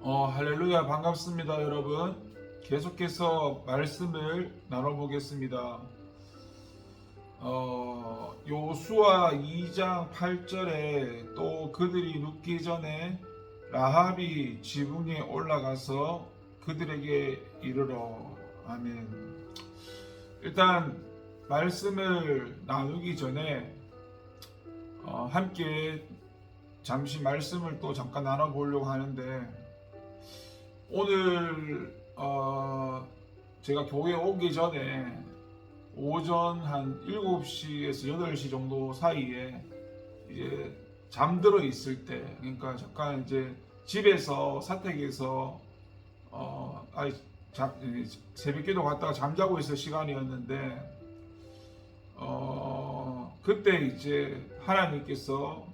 할렐루야 반갑습니다 여러분. 계속해서 말씀을 나눠보겠습니다. 요수아 2장 8절에 또 그들이 눕기 전에 라합이 지붕에 올라가서 그들에게 이르러. 아멘. 일단 말씀을 나누기 전에 함께 잠시 말씀을 또 잠깐 나눠보려고 하는데, 오늘 제가 교회 오기 전에 오전 한 7시에서 8시 정도 사이에 이제 잠들어 있을 때, 그러니까 잠깐 이제 집에서 사택에서 새벽기도 갔다가 잠자고 있을 시간이었는데, 그때 이제 하나님께서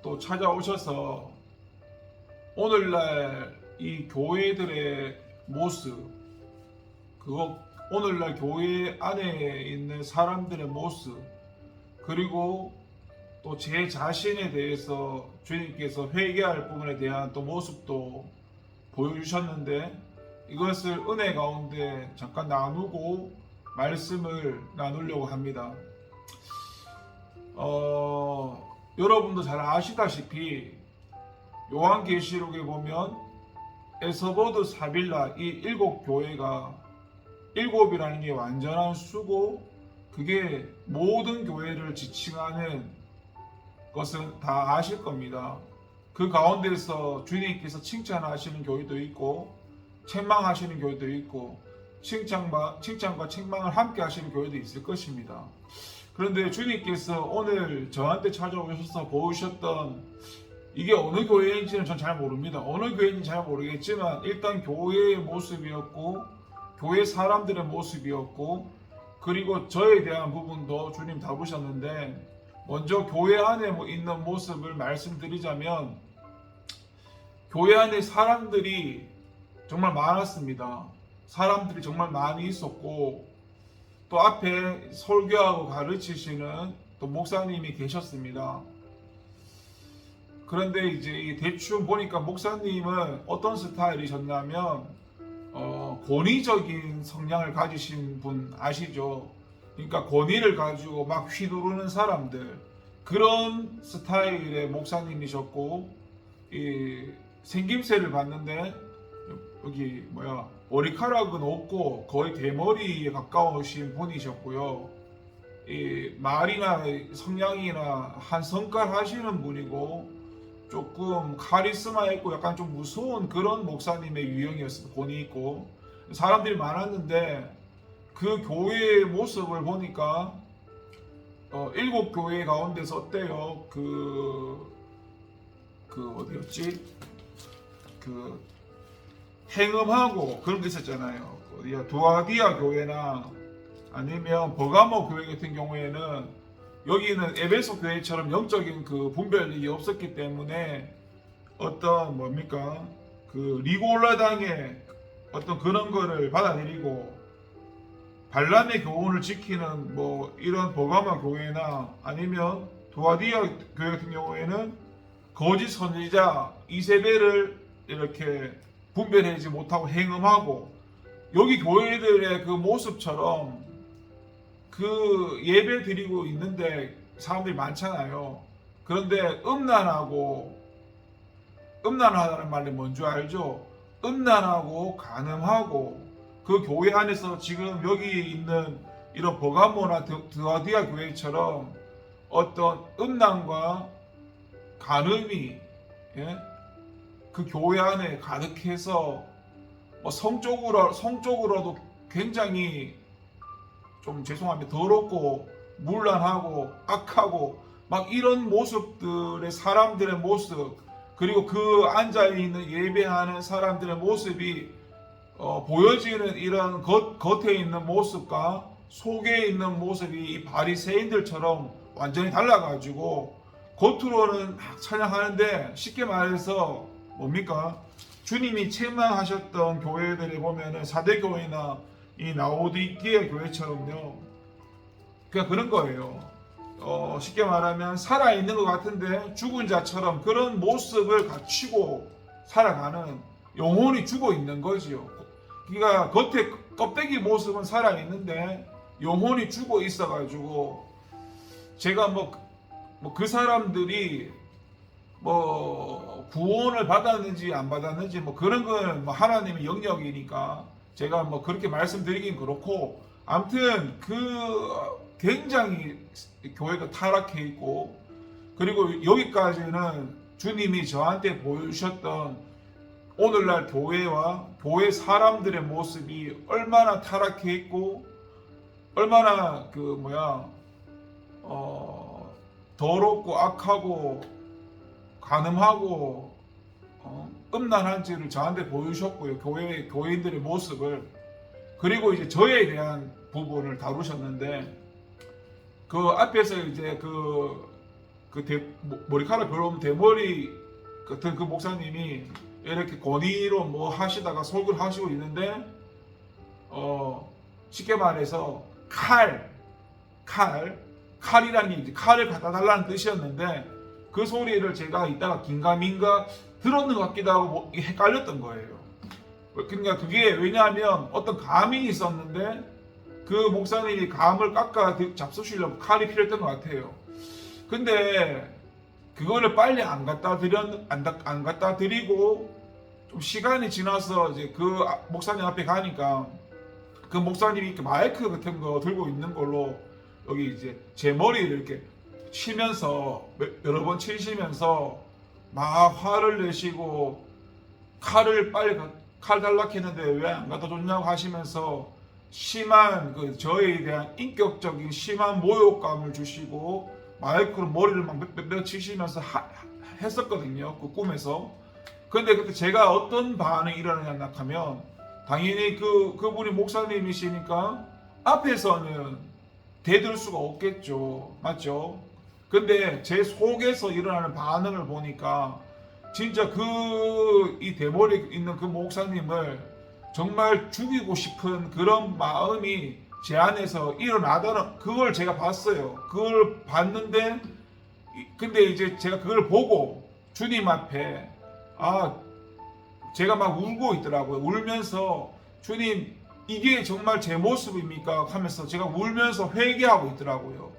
또 찾아오셔서 오늘날 이 교회들의 모습, 오늘날 교회 안에 있는 사람들의 모습, 그리고 또 제 자신에 대해서 주님께서 회개할 부분에 대한 또 모습도 보여주셨는데, 이것을 은혜 가운데 잠깐 나누고 말씀을 나누려고 합니다. 여러분도 잘 아시다시피 요한계시록에 보면 에서보드 사빌라 이 7교회가 7이라는 게 완전한 수고, 그게 모든 교회를 지칭하는 것은 다 아실 겁니다. 그 가운데서 주님께서 칭찬하시는 교회도 있고 책망하시는 교회도 있고 칭찬과 책망을 함께 하시는 교회도 있을 것입니다. 그런데 주님께서 오늘 저한테 찾아오셔서 보여주셨던 이게 어느 교회인지는 전 잘 모릅니다. 어느 교회인지 잘 모르겠지만 일단 교회의 모습이었고 교회 사람들의 모습이었고, 그리고 저에 대한 부분도 주님 다루셨는데, 먼저 교회 안에 있는 모습을 말씀드리자면, 교회 안에 사람들이 정말 많았습니다. 사람들이 정말 많이 있었고, 또 앞에 설교하고 가르치시는 또 목사님이 계셨습니다. 그런데 이제 대충 보니까 목사님은 어떤 스타일이셨냐면 권위적인 성향을 가지신 분 아시죠? 그러니까 권위를 가지고 막 휘두르는 사람들, 그런 스타일의 목사님이셨고, 이 생김새를 봤는데 여기 머리카락은 없고 거의 대머리에 가까우신 분이셨고요. 이 말이나 성량이나 한 성깔 하시는 분이고, 조금 카리스마 있고 약간 좀 무서운 그런 목사님의 유형이었어요. 권위 있고 사람들이 많았는데, 그 교회의 모습을 보니까 7교회 가운데서 어때요? 어디였지? 행음하고 그런 게 있었잖아요. 두아디아 교회나 아니면 버가모 교회 같은 경우에는, 여기는 에베소 교회처럼 영적인 그 분별력이 없었기 때문에 어떤 리고라당의 어떤 그런 거를 받아들이고, 발람의 교훈을 지키는 이런 버가마 교회나 아니면 두아디아 교회 같은 경우에는 거짓 선지자 이세벨을 이렇게 분별하지 못하고 행음하고, 여기 교회들의 그 모습처럼 그 예배 드리고 있는데 사람들이 많잖아요. 그런데 음란하다는 말이 뭔지 알죠? 음란하고 간음하고, 그 교회 안에서 지금 여기 있는 이런 버가모나 드아디아 교회처럼 어떤 음란과 간음이 그 교회 안에 가득해서 성적으로도 굉장히 좀 죄송합니다. 더럽고 문란하고 악하고 막 이런 모습들의 사람들의 모습, 그리고 그 앉아있는 예배하는 사람들의 모습이 보여지는 이런 겉에 있는 모습과 속에 있는 모습이 이 바리새인들처럼 완전히 달라가지고, 겉으로는 막 찬양하는데 쉽게 말해서 주님이 책망하셨던 교회들에 보면은 사대교회나 이 라오디게아 교회처럼요, 그냥 그런 거예요. 쉽게 말하면 살아있는 것 같은데 죽은 자처럼 그런 모습을 갖추고 살아가는 영혼이 죽어 있는 거지요. 그러니까 겉에 껍데기 모습은 살아 있는데 영혼이 죽어 있어가지고 제가 뭐 그 사람들이 뭐 구원을 받았는지 안 받았는지 뭐 그런 건 뭐 하나님의 영역이니까 제가 뭐 그렇게 말씀드리긴 그렇고, 아무튼 그 굉장히 교회가 타락해 있고, 그리고 여기까지는 주님이 저한테 보여주셨던 오늘날 교회와 교회 사람들의 모습이 얼마나 타락해 있고 얼마나 더럽고 악하고 간음하고 음란한지를 저한테 보여주셨고요. 교회인들의 모습을. 그리고 이제 저에 대한 부분을 다루셨는데, 그 앞에서 이제 머리카락 별로 없는 대머리 같은 그 목사님이 이렇게 권위로 뭐 하시다가 설교를 하시고 있는데, 쉽게 말해서 칼이라는 게 이제 칼을 갖다 달라는 뜻이었는데, 그 소리를 제가 이따가 긴가민가 들었는 것 같기도 하고 헷갈렸던 거예요. 그러니까 그게 왜냐하면 어떤 감이 있었는데 그 목사님이 감을 깎아 잡수시려고 칼이 필요했던 것 같아요. 근데 그거를 빨리 안 갖다 드리고 좀 시간이 지나서 이제 그 목사님 앞에 가니까 그 목사님이 이렇게 마이크 같은 거 들고 있는 걸로 여기 이제 제 머리를 이렇게 치면서 여러 번 치시면서 막 화를 내시고 칼을 빨리 칼 달라고 했는데 왜 안 갖다 줬냐고 하시면서 심한 저에 대한 인격적인 심한 모욕감을 주시고 마이크로 머리를 막 몇 치시면서 했었거든요. 그 꿈에서. 근데 그때 제가 어떤 반응이 일어나냐 하면, 당연히 그분이 목사님이시니까 앞에서는 대들 수가 없겠죠. 맞죠? 근데 제 속에서 일어나는 반응을 보니까 진짜 이 대머리 있는 그 목사님을 정말 죽이고 싶은 그런 마음이 제 안에서 일어나더라. 그걸 제가 봤어요. 그걸 봤는데, 근데 이제 제가 그걸 보고 주님 앞에 제가 막 울고 있더라고요. 울면서 주님 이게 정말 제 모습입니까? 하면서 제가 울면서 회개하고 있더라고요.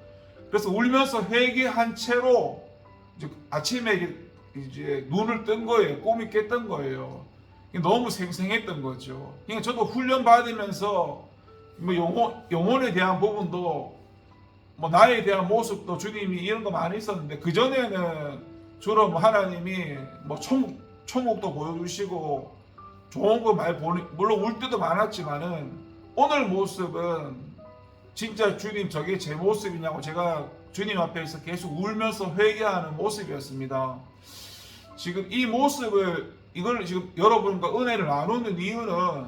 그래서 울면서 회개한 채로 이제 아침에 이제 눈을 뜬 거예요. 꿈이 깼던 거예요. 너무 생생했던 거죠. 그러니까 저도 훈련 받으면서 뭐 영혼에 대한 부분도 뭐 나에 대한 모습도 주님이 이런 거 많이 있었는데, 그 전에는 주로 뭐 하나님이 뭐 천국도 보여주시고 좋은 거 많이 물론 울 때도 많았지만은, 오늘 모습은 진짜 주님 저게 제 모습이냐고 제가 주님 앞에서 계속 울면서 회개하는 모습이었습니다. 지금 이 모습을 이걸 지금 여러분과 은혜를 나누는 이유는,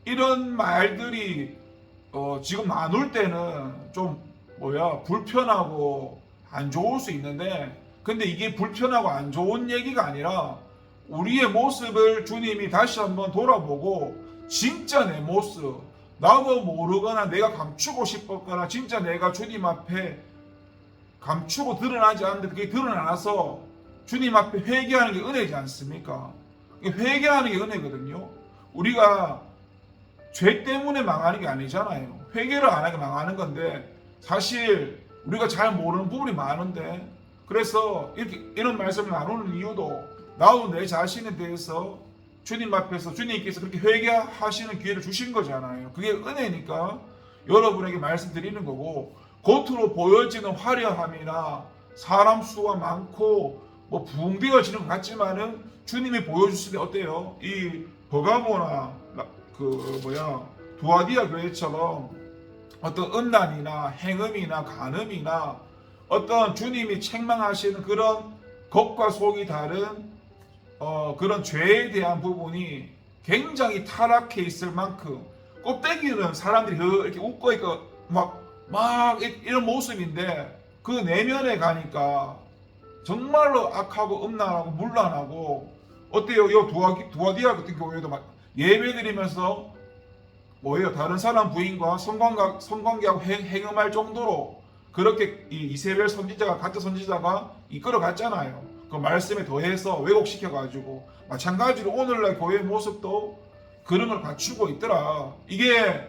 이런 말들이 지금 나눌 때는 좀 불편하고 안 좋을 수 있는데, 근데 이게 불편하고 안 좋은 얘기가 아니라 우리의 모습을 주님이 다시 한번 돌아보고, 진짜 내 모습, 나도 모르거나 내가 감추고 싶었거나 진짜 내가 주님 앞에 감추고 드러나지 않는데 그게 드러나서 주님 앞에 회개하는 게 은혜지 않습니까? 회개하는 게 은혜거든요. 우리가 죄 때문에 망하는 게 아니잖아요. 회개를 안 하게 망하는 건데, 사실 우리가 잘 모르는 부분이 많은데, 그래서 이런 말씀을 나누는 이유도 나도 내 자신에 대해서 주님 앞에서 주님께서 그렇게 회개하시는 기회를 주신 거잖아요. 그게 은혜니까 여러분에게 말씀드리는 거고, 겉으로 보여지는 화려함이나 사람 수가 많고 뭐 붕대어지는 것 같지만은 주님이 보여주실 때 어때요? 이 버가모나 두아디아 교회처럼 어떤 음란이나 행음이나 간음이나 어떤 주님이 책망하시는 그런 겉과 속이 다른 그런 죄에 대한 부분이 굉장히 타락해 있을 만큼, 껍데기는 사람들이 이렇게 웃고 있고 막 이런 모습인데, 그 내면에 가니까 정말로 악하고 음란하고 문란하고, 어때요? 이 두아디아 같은 교회도 예배드리면서 다른 사람 부인과 성관계하고 행음할 정도로 그렇게 이 이세벨 선지자가 가짜 선지자가 이끌어 갔잖아요. 그 말씀에 더해서 왜곡시켜가지고 마찬가지로 오늘날 교회의 모습도 그런 걸 갖추고 있더라. 이게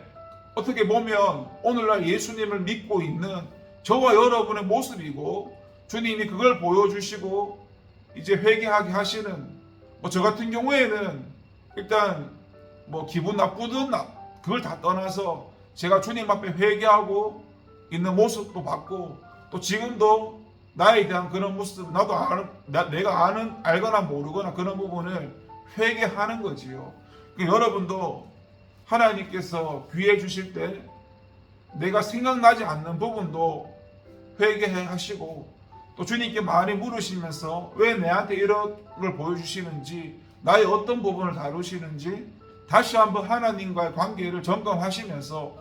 어떻게 보면 오늘날 예수님을 믿고 있는 저와 여러분의 모습이고 주님이 그걸 보여주시고 이제 회개하게 하시는 저 같은 경우에는 일단 기분 나쁘든 그걸 다 떠나서 제가 주님 앞에 회개하고 있는 모습도 봤고 또 지금도 나에 대한 그런 모습 나도 내가 알거나 모르거나 그런 부분을 회개하는 거지요. 여러분도 하나님께서 귀해 주실 때 내가 생각나지 않는 부분도 회개하시고 또 주님께 많이 물으시면서 왜 내한테 이런 걸 보여주시는지 나의 어떤 부분을 다루시는지 다시 한번 하나님과의 관계를 점검하시면서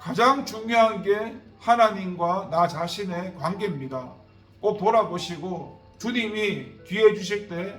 가장 중요한 게 하나님과 나 자신의 관계입니다. 꼭 돌아보시고 주님이 귀해 주실 때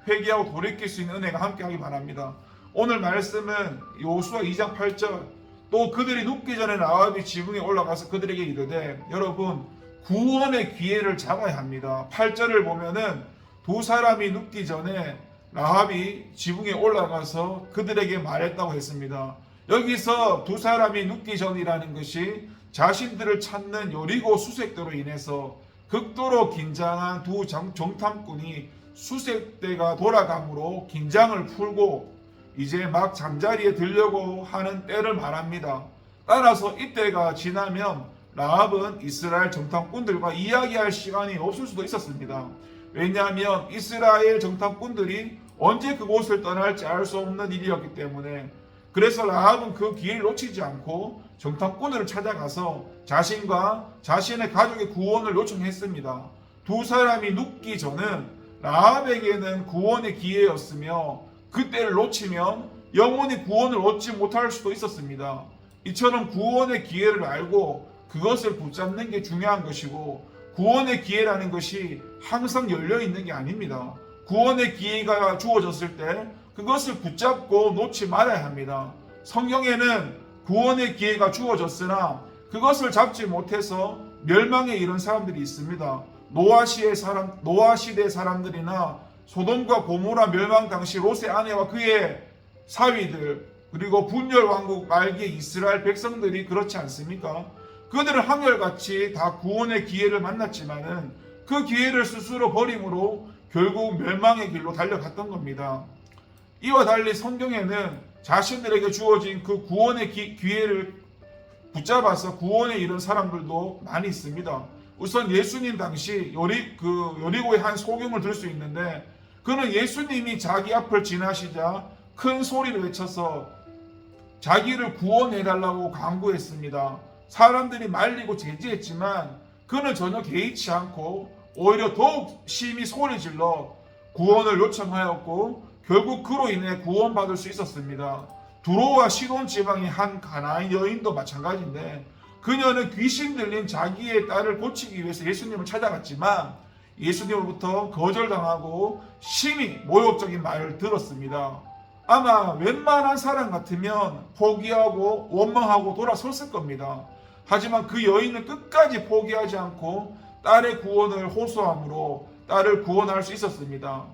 회개하고 돌이킬 수 있는 은혜가 함께하기 바랍니다. 오늘 말씀은 여호수아 2장 8절 또 그들이 눕기 전에 라합이 지붕에 올라가서 그들에게 이르되 여러분 구원의 기회를 잡아야 합니다. 8절을 보면은 두 사람이 눕기 전에 라합이 지붕에 올라가서 그들에게 말했다고 했습니다. 여기서 두 사람이 눕기 전이라는 것이 자신들을 찾는 여리고 수색대로 인해서 극도로 긴장한 두 정탐꾼이 수색대가 돌아감으로 긴장을 풀고 이제 막 잠자리에 들려고 하는 때를 말합니다. 따라서 이때가 지나면 라합은 이스라엘 정탐꾼들과 이야기할 시간이 없을 수도 있었습니다. 왜냐하면 이스라엘 정탐꾼들이 언제 그곳을 떠날지 알 수 없는 일이었기 때문에 그래서 라합은 그 기회를 놓치지 않고 정탐꾼을 찾아가서 자신과 자신의 가족의 구원을 요청했습니다. 두 사람이 눕기 전은 라합에게는 구원의 기회였으며 그때를 놓치면 영원히 구원을 얻지 못할 수도 있었습니다. 이처럼 구원의 기회를 알고 그것을 붙잡는 게 중요한 것이고 구원의 기회라는 것이 항상 열려 있는 게 아닙니다. 구원의 기회가 주어졌을 때 그것을 붙잡고 놓지 말아야 합니다. 성경에는 구원의 기회가 주어졌으나 그것을 잡지 못해서 멸망에 이른 사람들이 있습니다. 노아 시대 사람들이나 소돔과 고모라 멸망 당시 롯의 아내와 그의 사위들 그리고 분열 왕국 말기의 이스라엘 백성들이 그렇지 않습니까? 그들은 한결같이 다 구원의 기회를 만났지만은 그 기회를 스스로 버림으로 결국 멸망의 길로 달려갔던 겁니다. 이와 달리 성경에는 자신들에게 주어진 그 구원의 기회를 붙잡아서 구원에 이른 사람들도 많이 있습니다. 우선 예수님 당시 여리고의 한 소경을 들 수 있는데 그는 예수님이 자기 앞을 지나시자 큰 소리를 외쳐서 자기를 구원해달라고 간구했습니다. 사람들이 말리고 제지했지만 그는 전혀 개의치 않고 오히려 더욱 심히 소리질러 구원을 요청하였고 결국 그로 인해 구원받을 수 있었습니다. 두로와 시돈 지방의 한 가나안 여인도 마찬가지인데 그녀는 귀신 들린 자기의 딸을 고치기 위해서 예수님을 찾아갔지만 예수님으로부터 거절당하고 심히 모욕적인 말을 들었습니다. 아마 웬만한 사람 같으면 포기하고 원망하고 돌아섰을 겁니다. 하지만 그 여인은 끝까지 포기하지 않고 딸의 구원을 호소함으로 딸을 구원할 수 있었습니다.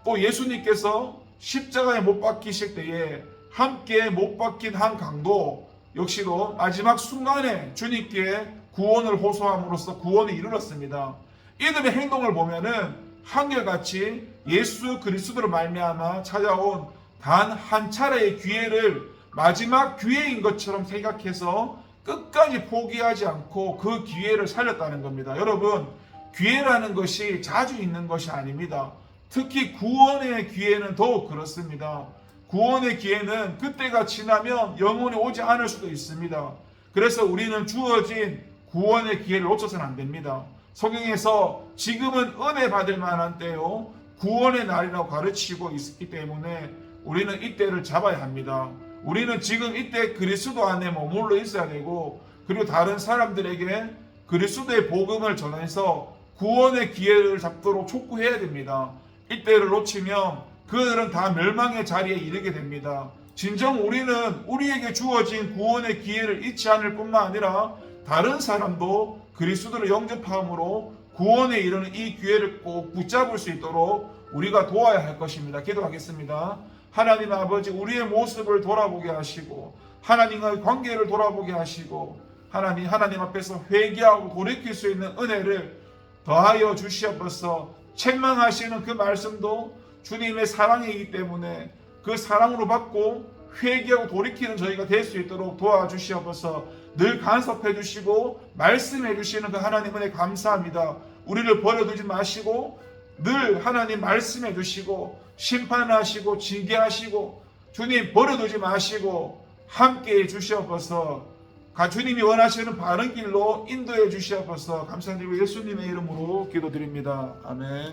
또 예수님께서 십자가에 못 박히실 때에 함께 못 박힌 한 강도 역시도 마지막 순간에 주님께 구원을 호소함으로써 구원에 이르렀습니다. 이들의 행동을 보면은 한결같이 예수 그리스도로 말미암아 찾아온 단 한 차례의 기회를 마지막 기회인 것처럼 생각해서 끝까지 포기하지 않고 그 기회를 살렸다는 겁니다. 여러분, 기회라는 것이 자주 있는 것이 아닙니다. 특히 구원의 기회는 더욱 그렇습니다. 구원의 기회는 그때가 지나면 영원히 오지 않을 수도 있습니다. 그래서 우리는 주어진 구원의 기회를 놓쳐서는 안 됩니다. 성경에서 지금은 은혜 받을 만한 때요 구원의 날이라고 가르치고 있기 때문에 우리는 이때를 잡아야 합니다. 우리는 지금 이때 그리스도 안에 머물러 있어야 되고 그리고 다른 사람들에게 그리스도의 복음을 전해서 구원의 기회를 잡도록 촉구해야 됩니다. 이때를 놓치면 그들은 다 멸망의 자리에 이르게 됩니다. 진정 우리는 우리에게 주어진 구원의 기회를 잊지 않을 뿐만 아니라 다른 사람도 그리스도를 영접함으로 구원에 이르는 이 기회를 꼭 붙잡을 수 있도록 우리가 도와야 할 것입니다. 기도하겠습니다. 하나님 아버지, 우리의 모습을 돌아보게 하시고 하나님과의 관계를 돌아보게 하시고 하나님 앞에서 회개하고 돌이킬 수 있는 은혜를 더하여 주시옵소서. 책망하시는 그 말씀도 주님의 사랑이기 때문에 그 사랑으로 받고 회개하고 돌이키는 저희가 될 수 있도록 도와주시옵소서. 늘 간섭해 주시고 말씀해 주시는 그 하나님 은혜 감사합니다. 우리를 버려두지 마시고 늘 하나님 말씀해 주시고 심판하시고 징계하시고 주님 버려두지 마시고 함께해 주시옵소서. 주님이 원하시는 바른 길로 인도해 주시옵소서. 감사드리고 예수님의 이름으로 기도드립니다. 아멘.